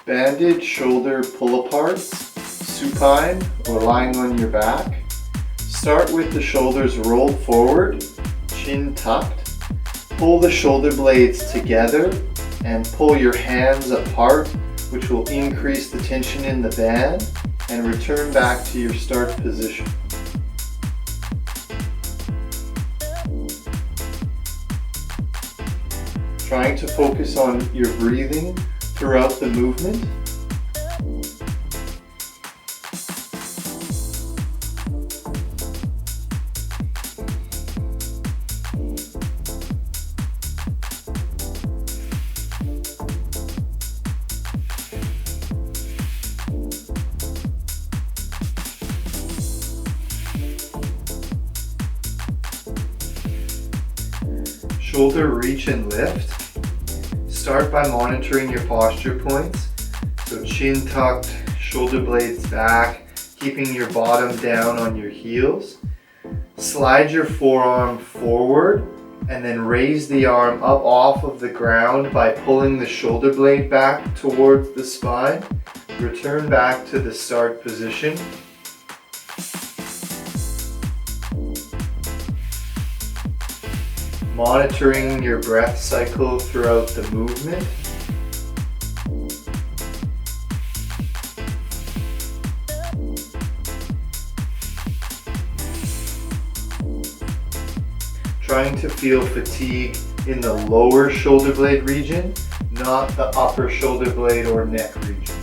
Banded shoulder pull-aparts, supine or lying on your back. Start with the shoulders rolled forward, chin tucked. Pull the shoulder blades together and pull your hands apart, which will increase the tension in the band, and return back to your start position. Trying to focus on your breathing throughout the movement. Shoulder reach and lift. Start by monitoring your posture points. So chin tucked, shoulder blades back, keeping your bottom down on your heels. Slide your forearm forward and then raise the arm up off of the ground by pulling the shoulder blade back towards the spine. Return back to the start position. Monitoring your breath cycle throughout the movement. Trying to feel fatigue in the lower shoulder blade region, not the upper shoulder blade or neck region.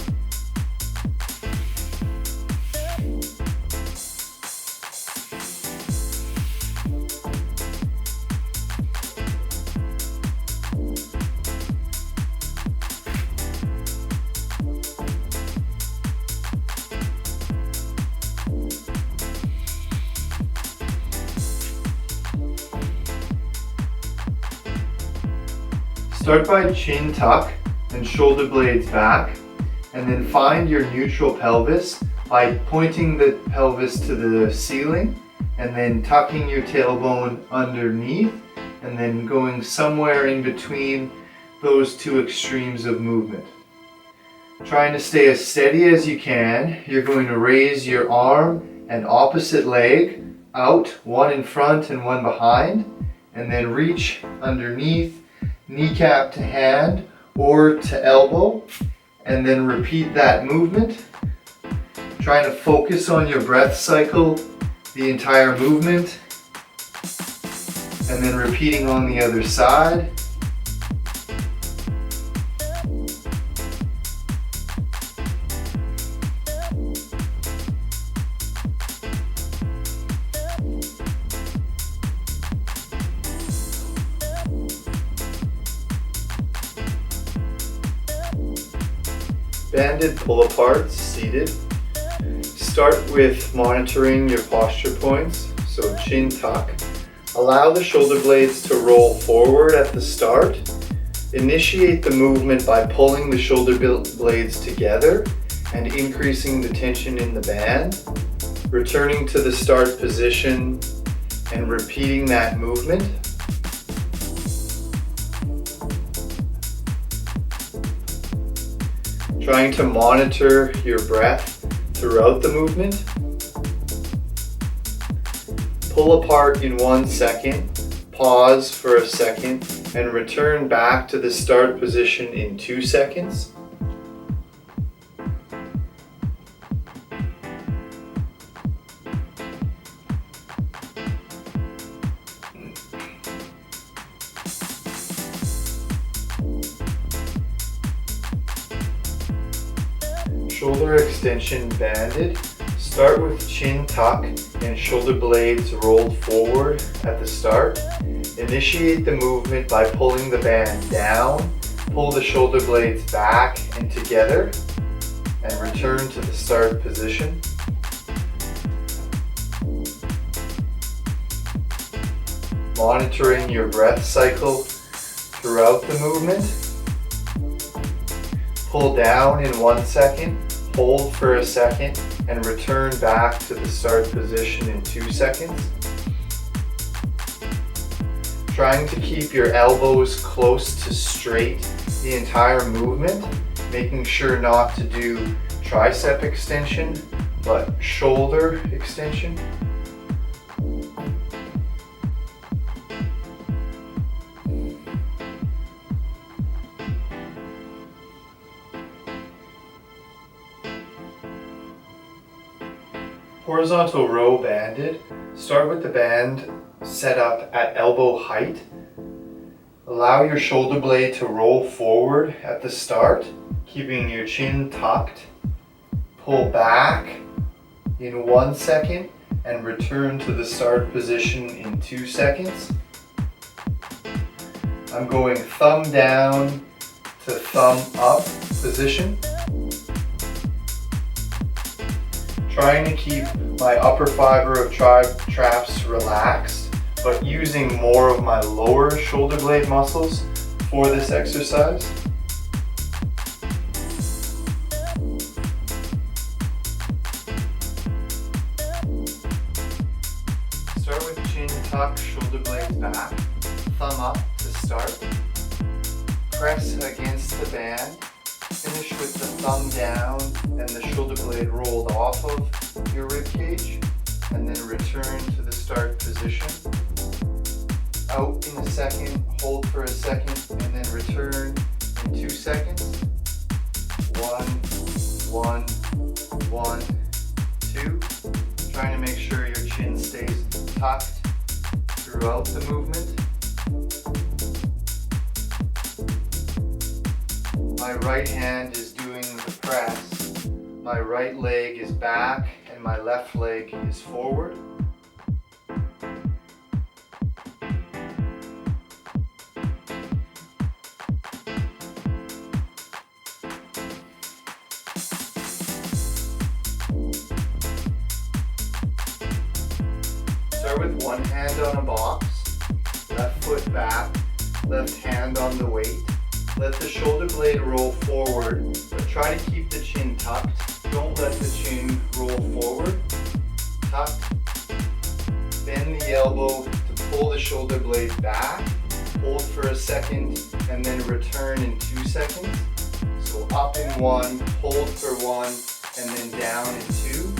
Start by chin tuck and shoulder blades back, and then find your neutral pelvis by pointing the pelvis to the ceiling and then tucking your tailbone underneath and then going somewhere in between those two extremes of movement. Trying to stay as steady as you can, you're going to raise your arm and opposite leg out, one in front and one behind, and then reach underneath, kneecap to hand or to elbow, and then repeat that movement. Trying to focus on your breath cycle, the entire movement, and then repeating on the other side. Banded pull-aparts, seated. Start with monitoring your posture points, so chin tuck. Allow the shoulder blades to roll forward at the start. Initiate the movement by pulling the shoulder blades together and increasing the tension in the band. Returning to the start position and repeating that movement. Trying to monitor your breath throughout the movement. Pull apart in 1 second, pause for a second, and return back to the start position in 2 seconds. Shoulder extension banded. Start with chin tuck and shoulder blades rolled forward at the start. Initiate the movement by pulling the band down. Pull the shoulder blades back and together and return to the start position. Monitoring your breath cycle throughout the movement. Pull down in 1 second, hold for a second, and return back to the start position in 2 seconds. Trying to keep your elbows close to straight the entire movement making sure not to do tricep extension, but shoulder extension. Horizontal row banded. Start with the band set up at elbow height. Allow your shoulder blade to roll forward at the start, keeping your chin tucked. Pull back in 1 second and return to the start position in 2 seconds. I'm going thumb down to thumb up position. Trying to keep my upper fiber of traps relaxed, but using more of my lower shoulder blade muscles for this exercise. Start with chin tuck, shoulder blades back, thumb up to start. Press against the band. Finish with the thumb down and the shoulder blade rolled off of your rib cage, and then return to the start position. Out in a second, hold for a second, and then return in 2 seconds. 1, 1, 1, 2. Trying to make sure your chin stays tucked throughout the movement. My right hand is doing the press, my right leg is back, and my left leg is forward. Start with one hand on a box, left foot back, left hand on the weight. Let the shoulder blade roll forward, but try to keep the chin tucked. Don't let the chin roll forward. Tuck. Bend the elbow to pull the shoulder blade back. Hold for a second and then return in 2 seconds. So up in 1, hold for 1, and then down in 2.